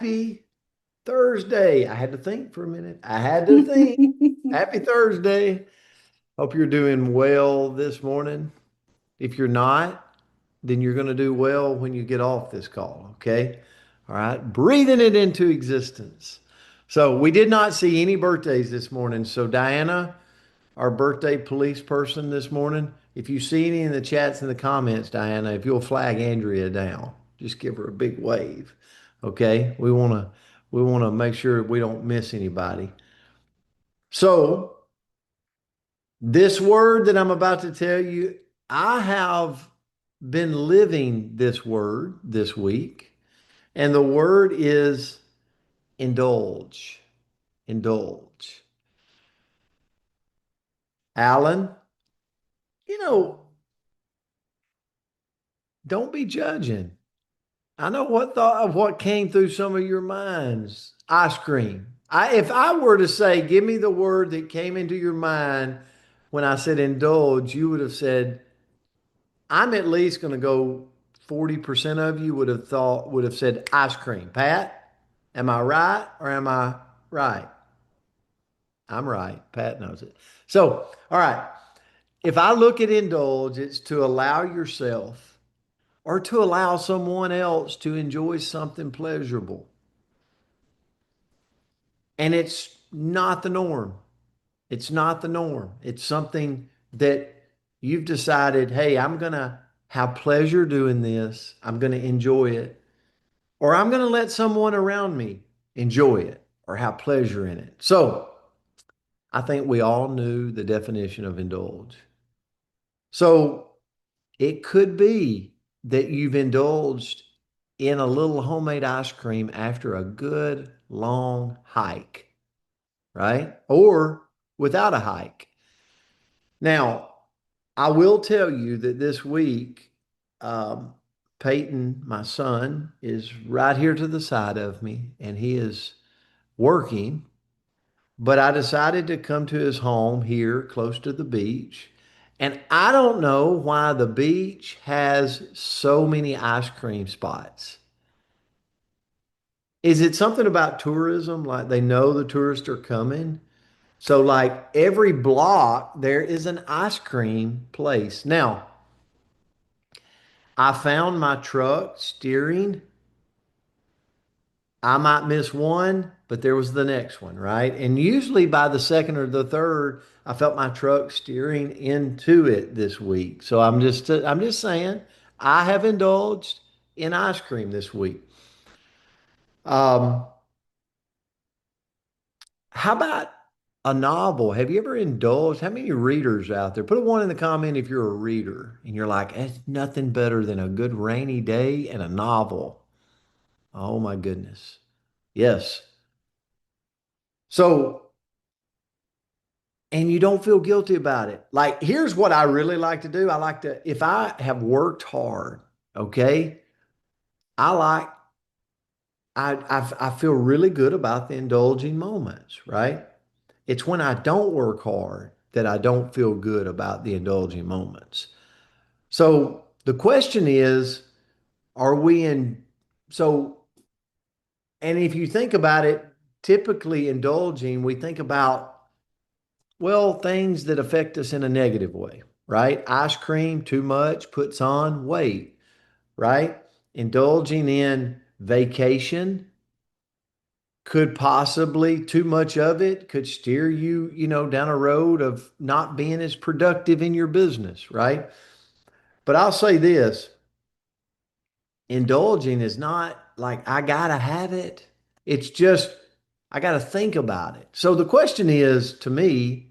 Happy Thursday. I had to think for a minute. I had to think. Happy Thursday. Hope you're doing well this morning. If you're not, then you're going to do well when you get off this call, okay? All right. Breathing it into existence. So, we did not see any birthdays this morning. So, Diana, our birthday police person this morning, if you see any in the chats and the comments, Diana, if you'll flag Andrea down, just give her a big wave. Okay? We want to make sure we don't miss anybody. So, this word that I'm about to tell you, I have been living this word this week, and the word is indulge. Indulge. Alan, you know, don't be judging. I know what thought of what came through some of your minds. Ice cream. If I were to say, give me the word that came into your mind when I said indulge, you would have said, I'm at least going to go 40% of you would have said ice cream. Pat, am I right or am I right? I'm right. Pat knows it. So, all right. If I look at indulge, it's to allow yourself or to allow someone else to enjoy something pleasurable. And it's not the norm. It's not the norm. It's something that you've decided, hey, I'm going to have pleasure doing this. I'm going to enjoy it. Or I'm going to let someone around me enjoy it or have pleasure in it. So I think we all knew the definition of indulge. So it could be that you've indulged in a little homemade ice cream after a good long hike, right? Or without a hike. Now, I will tell you that this week, um, Peyton, my son, is right here to the side of me and he is working. But I decided to come to his home here close to the beach. And I don't know why the beach has so many ice cream spots. Is it something about tourism? Like they know the tourists are coming? So, like every block, there is an ice cream place. Now, I found my truck steering. I might miss one, but there was the next one, right? And usually by the second or the third, I felt my truck steering into it this week. So I'm just saying, I have indulged in ice cream this week. Um, how about a novel? Have you ever indulged? How many readers out there? Put a one in the comment if you're a reader and you're like, it's nothing better than a good rainy day and a novel. Oh my goodness. Yes. So, and you don't feel guilty about it. Like, here's what I really like to do. I like to, if I have worked hard, okay, I like, I feel really good about the indulging moments, right? It's when I don't work hard that I don't feel good about the indulging moments. So the question is, are we in, so, and if you think about it, typically indulging, we think about, well, things that affect us in a negative way, right? Ice cream, too much, puts on weight, right? Indulging in vacation could possibly, too much of it could steer you, down a road of not being as productive in your business, right? But I'll say this, indulging is not like I gotta have it. It's just I gotta think about it. So the question is to me,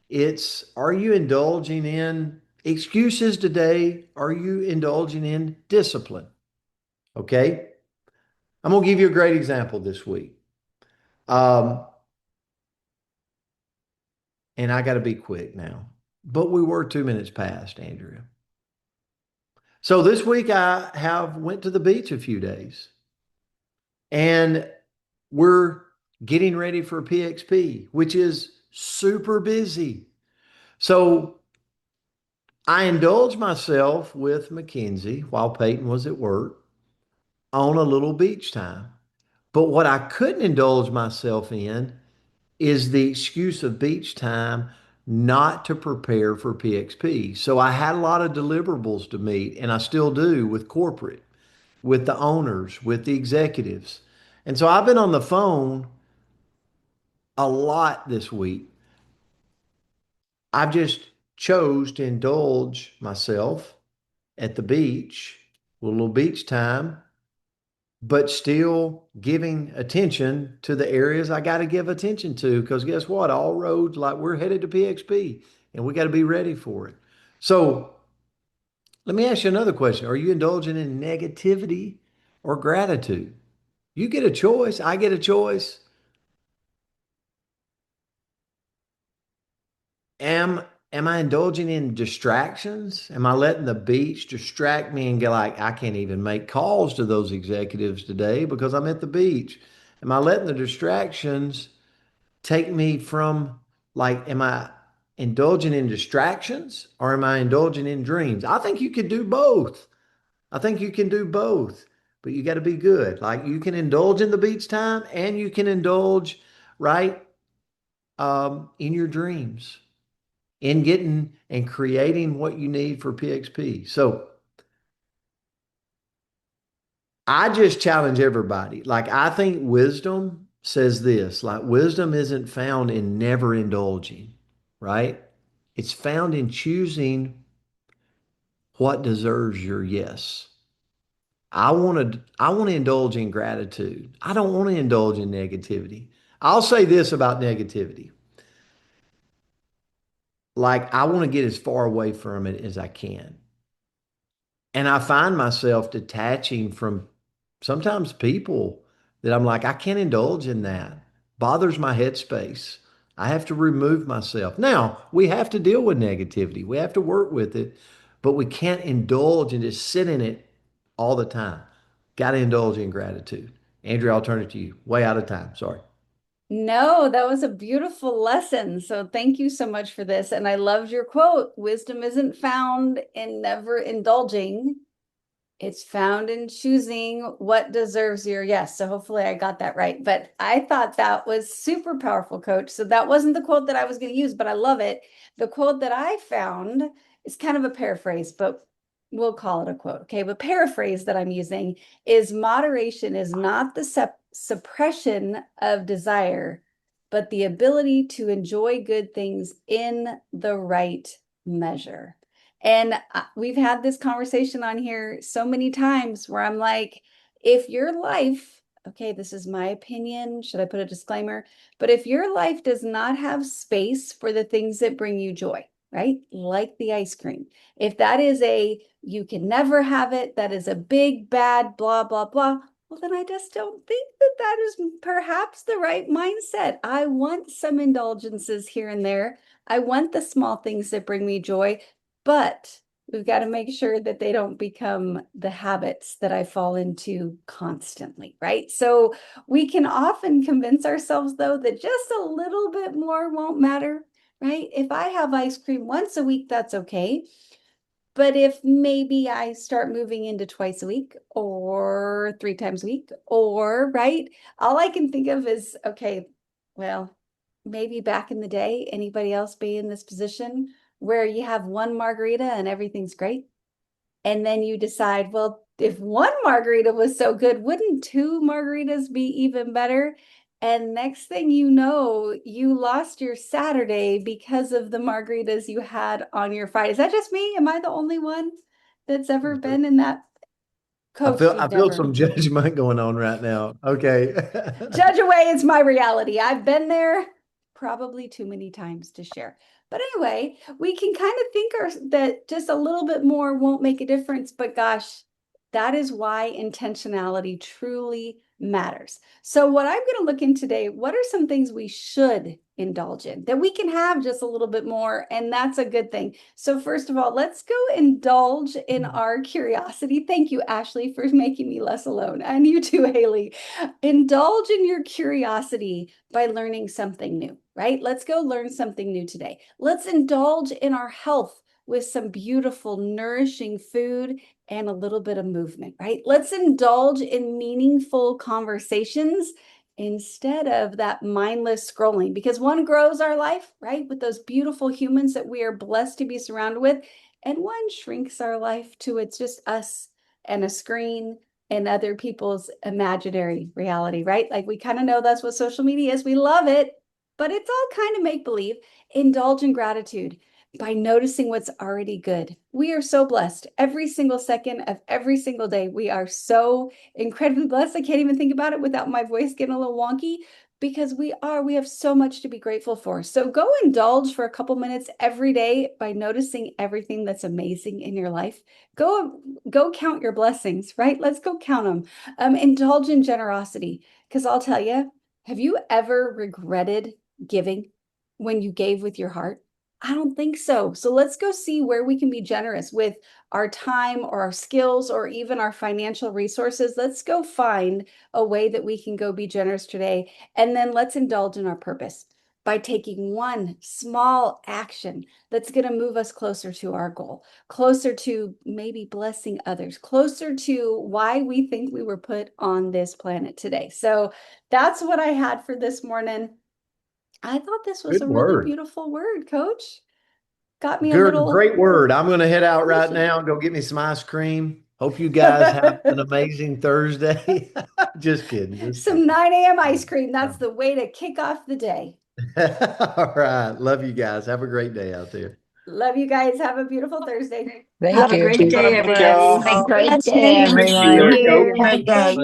it's are you indulging in excuses today? Are you indulging in discipline? Okay. I'm going to give you a great example this week. Um, and I got to be quick now, but we were 2 minutes past, Andrea. So this week I have went to the beach a few days and we're getting ready for PXP, which is super busy. So I indulged myself with Mackenzie while Peyton was at work on a little beach time. But what I couldn't indulge myself in is the excuse of beach time not to prepare for PXP. So I had a lot of deliverables to meet, and I still do with corporate, with the owners, with the executives. And so I've been on the phone a lot this week. I've just chose to indulge myself at the beach, a little beach time, but still giving attention to the areas I got to give attention to. Because guess what? All roads, like we're headed to PXP and we got to be ready for it. So let me ask you another question. Are you indulging in negativity or gratitude? You get a choice. I get a choice. Am am I indulging in distractions? Am I letting the beach distract me and get like, I can't even make calls to those executives today because I'm at the beach? Am I letting the distractions take me from like, am I indulging in distractions or am I indulging in dreams? I think you can do both. I think you can do both, but you got to be good. Like you can indulge in the beach time and you can indulge, right, in your dreams, in getting and creating what you need for PXP. So I just challenge everybody. Like, I think wisdom says this, like, wisdom isn't found in never indulging, right? It's found in choosing what deserves your yes. I want to indulge in gratitude. I don't want to indulge in negativity. I'll say this about negativity. Like, I want to get as far away from it as I can. And I find myself detaching from sometimes people that I'm like, I can't indulge in that. Bothers my headspace. I have to remove myself. Now, we have to deal with negativity. We have to work with it, but we can't indulge and just sit in it all the time. Got to indulge in gratitude. Andrea, I'll turn it to you. Way out of time. Sorry. No, that was a beautiful lesson. So thank you so much for this. And I loved your quote, wisdom isn't found in never indulging. It's found in choosing what deserves your yes. So hopefully I got that right. But I thought that was super powerful, coach. So that wasn't the quote that I was going to use, but I love it. The quote that I found is kind of a paraphrase, but we'll call it a quote. Okay. But paraphrase that I'm using is moderation is not the suppression of desire, but the ability to enjoy good things in the right measure. And we've had this conversation on here so many times where I'm like, if your life, okay, this is my opinion, should I put a disclaimer? But if your life does not have space for the things that bring you joy, right? Like the ice cream. If that is a, you can never have it, that is a big, bad, blah, blah, blah. Well, then I just don't think that that is perhaps the right mindset. I want some indulgences here and there. I want the small things that bring me joy, but we've got to make sure that they don't become the habits that I fall into constantly, right? So we can often convince ourselves, though, that just a little bit more won't matter, right? If I have ice cream once a week, that's okay. But if maybe I start moving into twice a week or three times a week, or right, all I can think of is, okay, well, maybe back in the day, anybody else be in this position where you have one margarita and everything's great? And then you decide, well, if one margarita was so good, wouldn't two margaritas be even better? And next thing you know, you lost your Saturday because of the margaritas you had on your Friday. Is that just me? Am I the only one that's ever been in that? Coach, I you've feel never. some judgment going on right now. Okay. Judge away, it's my reality. I've been there probably too many times to share. But anyway, we can kind of think that just a little bit more won't make a difference. But gosh, that is why intentionality truly matters. So, what I'm going to look in today, what are some things we should indulge in that we can have just a little bit more? And that's a good thing. So, first of all, let's go indulge in our curiosity. Thank you, Ashley, for making me less alone. And you too, Haley. Indulge in your curiosity by learning something new, right? Let's go learn something new today. Let's indulge in our health with some beautiful, nourishing food and a little bit of movement, right? Let's indulge in meaningful conversations instead of that mindless scrolling, because one grows our life, right, with those beautiful humans that we are blessed to be surrounded with, and one shrinks our life to it's just us and a screen and other people's imaginary reality, right? Like we kind of know that's what social media is. We love it, but it's all kind of make believe. Indulge in gratitude by noticing what's already good. We are so blessed every single second of every single day. We are so incredibly blessed. I can't even think about it without my voice getting a little wonky, because we have so much to be grateful for. So go indulge for a couple minutes every day by noticing everything that's amazing in your life. Go count your blessings, right? Let's go count them. Indulge in generosity, because I'll tell you, have you ever regretted giving when you gave with your heart? I don't think so. So let's go see where we can be generous with our time or our skills or even our financial resources. Let's go find a way that we can go be generous today. And then let's indulge in our purpose by taking one small action that's going to move us closer to our goal, closer to maybe blessing others, closer to why we think we were put on this planet today. So that's what I had for this morning. I thought this was Good a really word. beautiful word, Coach. Got me a Good, little great word. I'm going to head out right squishy. now and go get me some ice cream. Hope you guys have an amazing Thursday. Just kidding. Just Some kidding. 9 a.m. ice cream. That's the way to kick off the day. All right. Love you guys. Have a great day out there. Love you guys. Have a beautiful Thursday. Thank Have a you. great day, Thank everybody. y'all. Thank Great day, you. Thank everyone. you. Have a great day.